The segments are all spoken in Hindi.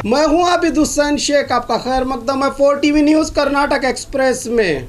मैं हूं आबिद हुसैन शेख, आपका खैर मकदम है 4 टीवी न्यूज कर्नाटक एक्सप्रेस में।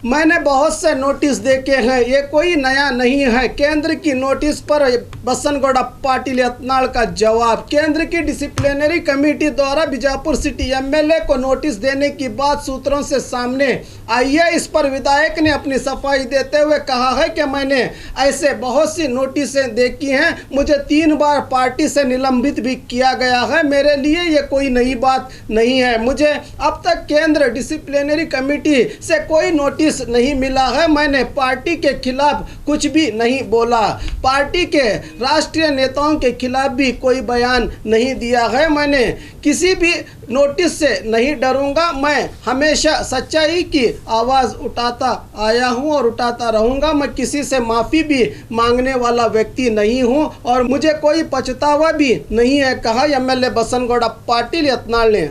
मैंने बहुत से नोटिस देखे हैं, ये कोई नया नहीं है। केंद्र की नोटिस पर बसनगौड़ा पाटिल यत्नाल का जवाब। केंद्र की डिसिप्लिनरी कमेटी द्वारा बीजापुर सिटी एमएलए को नोटिस देने की बात सूत्रों से सामने आई है। इस पर विधायक ने अपनी सफाई देते हुए कहा है कि मैंने ऐसे बहुत सी नोटिसें देखी हैं, मुझे 3 बार पार्टी से निलंबित भी किया गया है। मेरे लिए ये कोई नई बात नहीं है। मुझे अब तक केंद्र डिसिप्लिनरी कमेटी से कोई नोटिस नहीं मिला है। मैंने पार्टी के खिलाफ कुछ भी नहीं बोला, पार्टी के राष्ट्रीय नेताओं के खिलाफ भी कोई बयान नहीं दिया है। मैंने किसी भी नोटिस से नहीं डरूंगा। मैं हमेशा सच्चाई की आवाज़ उठाता आया हूं और उठाता रहूंगा। मैं किसी से माफ़ी भी मांगने वाला व्यक्ति नहीं हूं और मुझे कोई पछतावा भी नहीं है, कहा एमएलए बसनगौड़ा पाटिल यत्नाल ने।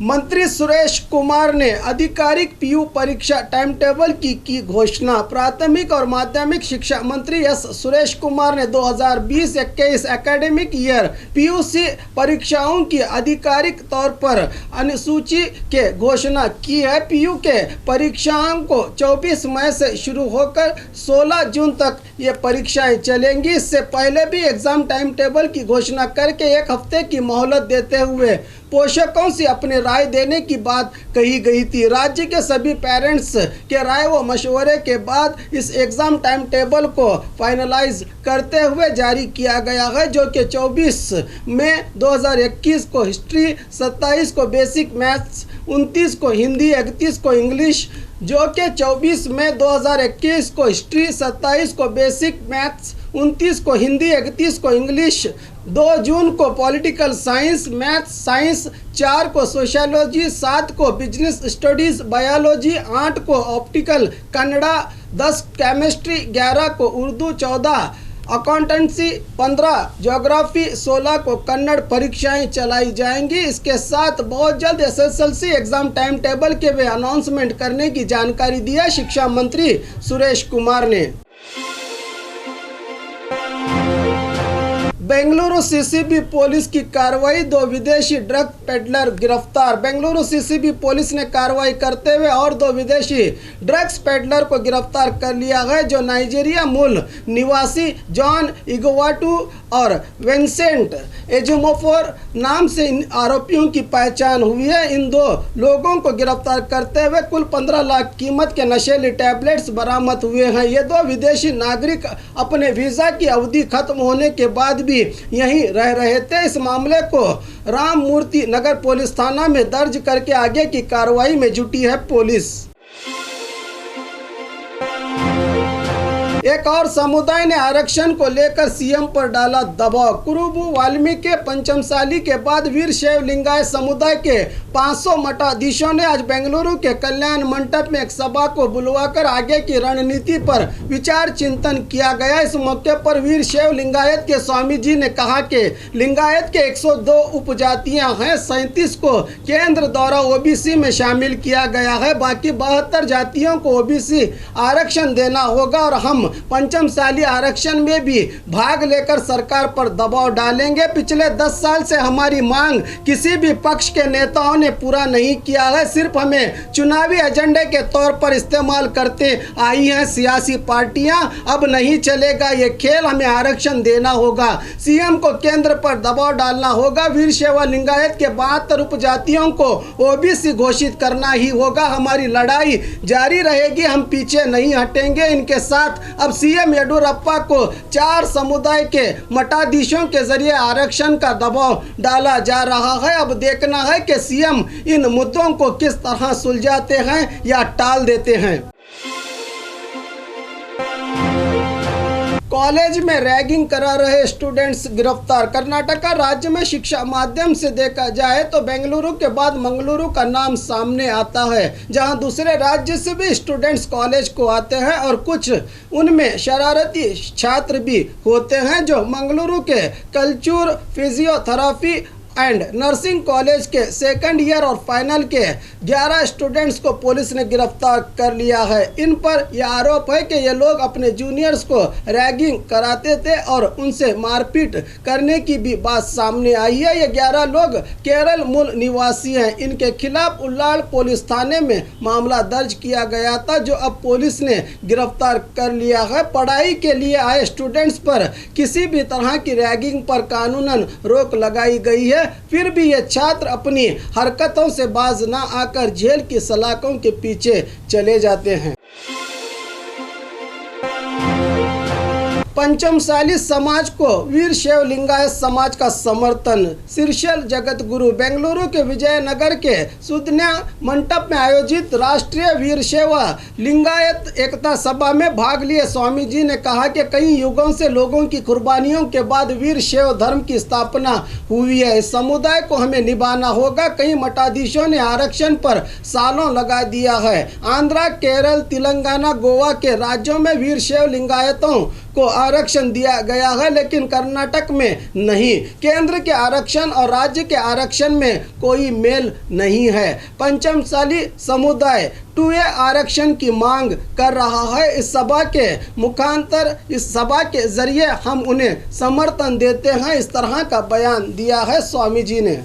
मंत्री सुरेश कुमार ने आधिकारिक पीयू परीक्षा टाइम टेबल की घोषणा। प्राथमिक और माध्यमिक शिक्षा मंत्री एस सुरेश कुमार ने 2020-21 एकेडमिक ईयर पीयूसी परीक्षाओं की आधिकारिक तौर पर अनुसूची के घोषणा की है। पीयू के परीक्षाओं को 24 मई से शुरू होकर 16 जून तक ये परीक्षाएं चलेंगी। इससे पहले भी एग्जाम टाइम टेबल की घोषणा करके 1 हफ्ते की मोहलत देते हुए पोषकों से अपनी राय देने की बात कही गई थी। राज्य के सभी पेरेंट्स के राय व मशवरे के बाद इस एग्ज़ाम टाइम टेबल को फाइनलाइज करते हुए जारी किया गया है, जो कि 24 मई 2021 को हिस्ट्री, 27 को बेसिक मैथ्स, 29 को हिंदी, 31 को इंग्लिश, जो कि 24 मई 2021 को हिस्ट्री, 27 को बेसिक मैथ्स, 29 को हिंदी, 31 को इंग्लिश, 2 जून को पॉलिटिकल साइंस, मैथ्स साइंस, 4 को सोशियोलॉजी, 7 को बिजनेस स्टडीज़ बायोलॉजी, 8 को ऑप्टिकल कन्नड़ा, 10 केमिस्ट्री, 11 को उर्दू, 14 अकाउंटेंसी, 15 ज्योग्राफी, 16 को कन्नड़ परीक्षाएं चलाई जाएंगी। इसके साथ बहुत जल्द एसएसएलसी एग्जाम टाइम टेबल के भी अनाउंसमेंट करने की जानकारी दिया शिक्षा मंत्री सुरेश कुमार ने। बेंगलुरु सीसीबी पुलिस की कार्रवाई, 2 विदेशी ड्रग पेडलर गिरफ्तार। बेंगलुरु सीसीबी पुलिस ने कार्रवाई करते हुए और 2 विदेशी ड्रग्स पेडलर को गिरफ्तार कर लिया है, जो नाइजीरिया मूल निवासी जॉन इगोवाटू और विंसेंट एजुमोफोर नाम से इन आरोपियों की पहचान हुई है। इन 2 लोगों को गिरफ्तार करते हुए कुल 15 लाख कीमत के नशीली टैबलेट्स बरामद हुए हैं। ये 2 विदेशी नागरिक अपने वीज़ा की अवधि खत्म होने के बाद भी यहीं रह रहे थे। इस मामले को राममूर्ति नगर पुलिस थाना में दर्ज करके आगे की कार्रवाई में जुटी है पुलिस। एक और समुदाय ने आरक्षण को लेकर सीएम पर डाला दबाव। कुरुबु वाल्मीकि पंचमसाली के बाद वीर शैव लिंगायत समुदाय के 500 मठाधीशों ने आज बेंगलुरु के कल्याण मंडप में एक सभा को बुलवाकर आगे की रणनीति पर विचार चिंतन किया गया। इस मौके पर वीर शैव लिंगायत के स्वामी जी ने कहा कि लिंगायत के 102 उपजातियां हैं, 37 को केंद्र द्वारा ओबीसी में शामिल किया गया है, बाकी 72 जातियों को ओबीसी आरक्षण देना होगा और हम पंचमसाली आरक्षण में भी भाग लेकर सरकार पर दबाव डालेंगे। पिछले 10 साल से हमारी मांग किसी भी पक्ष के नेताओं ने पूरा नहीं किया है, सिर्फ हमें चुनावी एजेंडे के तौर पर इस्तेमाल करते आई हैं सियासी पार्टियां। अब नहीं चलेगा ये खेल, हमें आरक्षण देना होगा, सीएम को केंद्र पर दबाव डालना होगा। वीर शैव लिंगायत के 72 उपजातियों को ओबीसी घोषित करना ही होगा। हमारी लड़ाई जारी रहेगी, हम पीछे नहीं हटेंगे। इनके साथ अब सीएम येडियुरप्पा को 4 समुदाय के मठाधीशों के जरिए आरक्षण का दबाव डाला जा रहा है। अब देखना है कि सीएम इन मुद्दों को किस तरह सुलझाते हैं या टाल देते हैं। कॉलेज में रैगिंग करा रहे स्टूडेंट्स गिरफ्तार। कर्नाटक राज्य में शिक्षा माध्यम से देखा जाए तो बेंगलुरु के बाद मंगलुरु का नाम सामने आता है, जहां दूसरे राज्य से भी स्टूडेंट्स कॉलेज को आते हैं और कुछ उनमें शरारती छात्र भी होते हैं जो मंगलुरु के culture, physiotherapy and nursing college के सेकंड ईयर और फाइनल के 11 स्टूडेंट्स को पुलिस ने गिरफ्तार कर लिया है। इन पर यह आरोप है कि ये लोग अपने जूनियर्स को रैगिंग कराते थे और उनसे मारपीट करने की भी बात सामने आई है। ये 11 लोग केरल मूल निवासी हैं। इनके खिलाफ उल्लाड़ पुलिस थाने में मामला दर्ज किया गया था, जो अब पुलिस ने गिरफ्तार कर लिया है। पढ़ाई के लिए आए स्टूडेंट्स पर किसी भी तरह की रैगिंग पर कानूनन रोक लगाई गई है, फिर भी ये छात्र अपनी हरकतों से बाज ना आकर जेल की सलाखों के पीछे चले जाते हैं। पंचमसाली समाज को वीरशैव लिंगायत समाज का समर्थन। शीर्षल जगत गुरु बेंगलुरु के विजयनगर के सुधन्या मंडप में आयोजित राष्ट्रीय वीरशैव लिंगायत एकता सभा में भाग लिए स्वामी जी ने कहा कि कई युगों से लोगों की कुर्बानियों के बाद वीरशैव धर्म की स्थापना हुई है। इस समुदाय को हमें निभाना होगा। कई मठाधीशों ने आरक्षण पर सालों लगा दिया है। आंध्रा, केरल, तेलंगाना, गोवा के राज्यों में वीरशैव लिंगायतों को आरक्षण दिया गया है, लेकिन कर्नाटक में नहीं। केंद्र के आरक्षण और राज्य के आरक्षण में कोई मेल नहीं है। पंचमसाली समुदाय 2A आरक्षण की मांग कर रहा है। इस सभा के मुखांतर इस सभा के जरिए हम उन्हें समर्थन देते हैं, इस तरह का बयान दिया है स्वामी जी ने।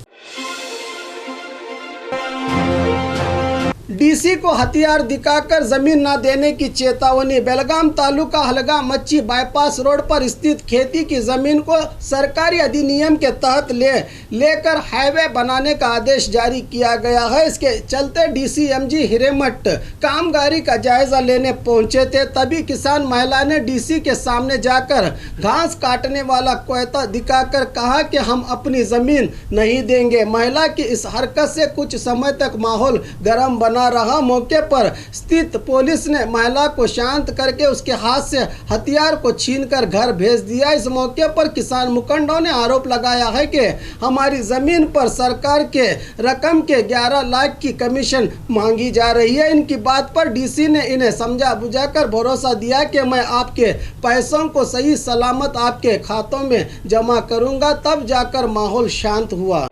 डीसी को हथियार दिखाकर जमीन न देने की चेतावनी। बेलगाम तालुका हलगा मच्छी बाईपास रोड पर स्थित खेती की जमीन को सरकारी अधिनियम के तहत लेकर हाईवे बनाने का आदेश जारी किया गया है। इसके चलते डीसी एमजी हिरेमठ कामगारी का जायजा लेने पहुंचे थे, तभी किसान महिला ने डीसी के सामने जाकर घास काटने वाला कोयता दिखाकर कहा कि हम अपनी जमीन नहीं देंगे। महिला की इस हरकत से कुछ समय तक माहौल गर्म बना रहा। मौके पर स्थित पुलिस ने महिला को शांत करके उसके हाथ से हथियार को छीनकर घर भेज दिया। इस मौके पर किसान मुखंडों ने आरोप लगाया है कि हमारी जमीन पर सरकार के रकम के 11 लाख की कमीशन मांगी जा रही है। इनकी बात पर डीसी ने इन्हें समझा बुझाकर भरोसा दिया कि मैं आपके पैसों को सही सलामत आपके खातों में जमा करूंगा। तब जाकर माहौल शांत हुआ।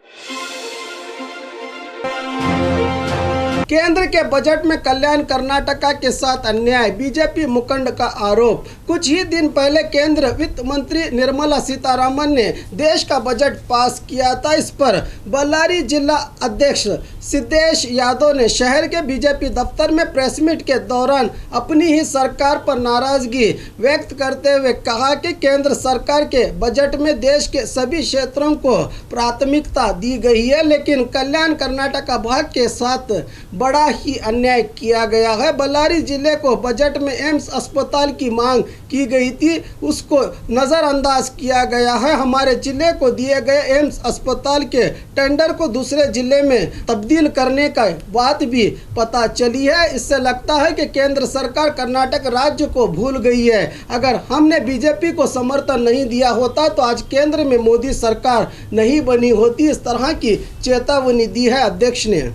केंद्र के बजट में कल्याण कर्नाटका के साथ अन्याय, बीजेपी मुखंड का आरोप। कुछ ही दिन पहले केंद्र वित्त मंत्री निर्मला सीतारामन ने देश का बजट पास किया था। इस पर बल्लारी जिला अध्यक्ष सिद्धेश यादव ने शहर के बीजेपी दफ्तर में प्रेस मीट के दौरान अपनी ही सरकार पर नाराजगी व्यक्त करते हुए कहा कि केंद्र सरकार के बजट में देश के सभी क्षेत्रों को प्राथमिकता दी गई है, लेकिन कल्याण कर्नाटका भाग के साथ बड़ा ही अन्याय किया गया है। बल्लारी जिले को बजट में एम्स अस्पताल की मांग की गई थी, उसको नज़रअंदाज किया गया है। हमारे जिले को दिए गए एम्स अस्पताल के टेंडर को दूसरे जिले में तब्दील करने का बात भी पता चली है। इससे लगता है कि केंद्र सरकार कर्नाटक राज्य को भूल गई है। अगर हमने बीजेपी को समर्थन नहीं दिया होता तो आज केंद्र में मोदी सरकार नहीं बनी होती। इस तरह की चेतावनी दी है अध्यक्ष ने।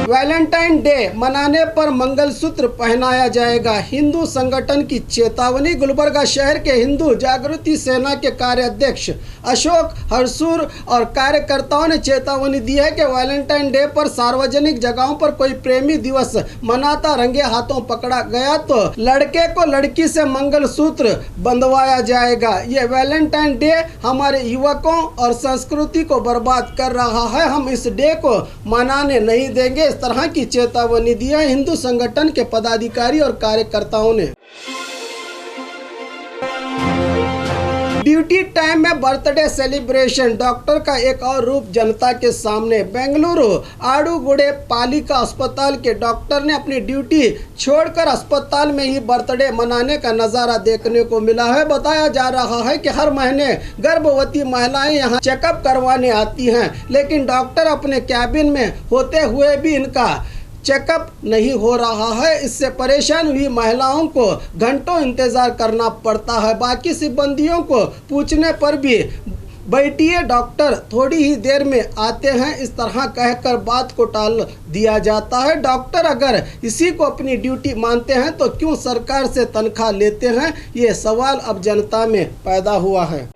वैलेंटाइन डे मनाने पर मंगलसूत्र पहनाया जाएगा, हिंदू संगठन की चेतावनी। गुलबर्गा शहर के हिंदू जागृति सेना के कार्याध्यक्ष अशोक हरसूर और कार्यकर्ताओं ने चेतावनी दी है कि वैलेंटाइन डे पर सार्वजनिक जगहों पर कोई प्रेमी दिवस मनाता रंगे हाथों पकड़ा गया तो लड़के को लड़की से मंगलसूत्र बंधवाया जाएगा। ये वैलेंटाइन डे हमारे युवकों और संस्कृति को बर्बाद कर रहा है। हम इस डे को मनाने नहीं देंगे। इस तरह की चेतावनी दी है हिंदू संगठन के पदाधिकारी और कार्यकर्ताओं ने। ड्यूटी टाइम में बर्थडे सेलिब्रेशन, डॉक्टर का एक और रूप जनता के सामने। बेंगलुरु आडुगुडे पालिका अस्पताल के डॉक्टर ने अपनी ड्यूटी छोड़कर अस्पताल में ही बर्थडे मनाने का नज़ारा देखने को मिला है। बताया जा रहा है कि हर महीने गर्भवती महिलाएं यहां चेकअप करवाने आती हैं, लेकिन डॉक्टर अपने कैबिन में होते हुए भी इनका चेकअप नहीं हो रहा है। इससे परेशान हुई महिलाओं को घंटों इंतजार करना पड़ता है। बाकी सिब्बंदियों को पूछने पर भी बैठिए डॉक्टर थोड़ी ही देर में आते हैं, इस तरह कहकर बात को टाल दिया जाता है। डॉक्टर अगर इसी को अपनी ड्यूटी मानते हैं तो क्यों सरकार से तनख्वाह लेते हैं, ये सवाल अब जनता में पैदा हुआ है।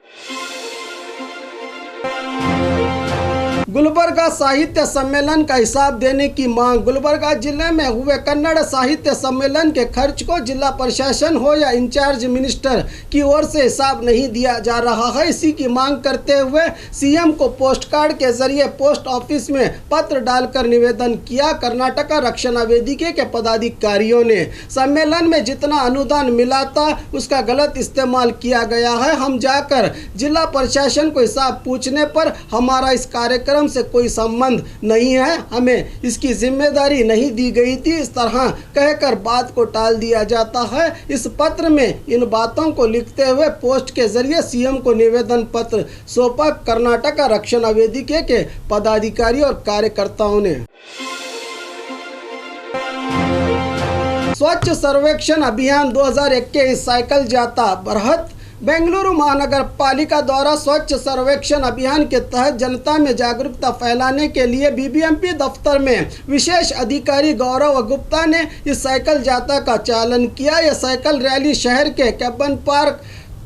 गुलबर्गा साहित्य सम्मेलन का हिसाब देने की मांग। गुलबर्गा जिले में हुए कन्नड़ साहित्य सम्मेलन के खर्च को जिला प्रशासन हो या इंचार्ज मिनिस्टर की ओर से हिसाब नहीं दिया जा रहा है। इसी की मांग करते हुए सीएम को पोस्ट कार्ड के जरिए पोस्ट ऑफिस में पत्र डालकर निवेदन किया। कर्नाटक रक्षणा वेदिके के पदाधिकारियों ने सम्मेलन में जितना अनुदान मिला था उसका गलत इस्तेमाल किया गया है। हम जाकर जिला प्रशासन को हिसाब पूछने पर हमारा इस कार्यक्रम से कोई संबंध नहीं है, हमें इसकी जिम्मेदारी नहीं दी गई थी, इस तरह कहकर बात को टाल दिया जाता है। इस पत्र में इन बातों को लिखते हुए पोस्ट के जरिए सीएम को निवेदन पत्र सौंपा कर्नाटक रक्षणा वेदिके के पदाधिकारी और कार्यकर्ताओं ने। स्वच्छ सर्वेक्षण अभियान 2021 साइकिल जाता बरहत। बेंगलुरु महानगर पालिका द्वारा स्वच्छ सर्वेक्षण अभियान के तहत जनता में जागरूकता फैलाने के लिए बीबीएमपी दफ्तर में विशेष अधिकारी गौरव गुप्ता ने इस साइकिल जाता का चालन किया। यह साइकिल रैली शहर के कैबन पार्क,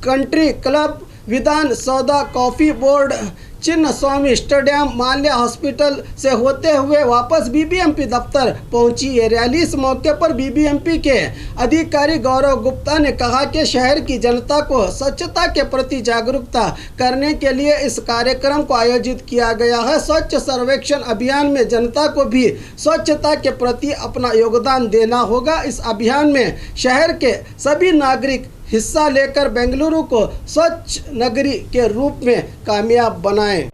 कंट्री क्लब, विधान सौदा, कॉफी बोर्ड, चिन्ह स्वामी स्टेडियम, माल्या हॉस्पिटल से होते हुए वापस बीबीएमपी दफ्तर पहुंची। ये रैली इस मौके पर बीबीएमपी के अधिकारी गौरव गुप्ता ने कहा कि शहर की जनता को स्वच्छता के प्रति जागरूकता करने के लिए इस कार्यक्रम को आयोजित किया गया है। स्वच्छ सर्वेक्षण अभियान में जनता को भी स्वच्छता के प्रति अपना योगदान देना होगा। इस अभियान में शहर के सभी नागरिक हिस्सा लेकर बेंगलुरु को स्वच्छ नगरी के रूप में कामयाब बनाएं।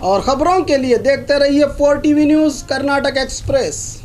और खबरों के लिए देखते रहिए 4 टीवी न्यूज़ कर्नाटक एक्सप्रेस।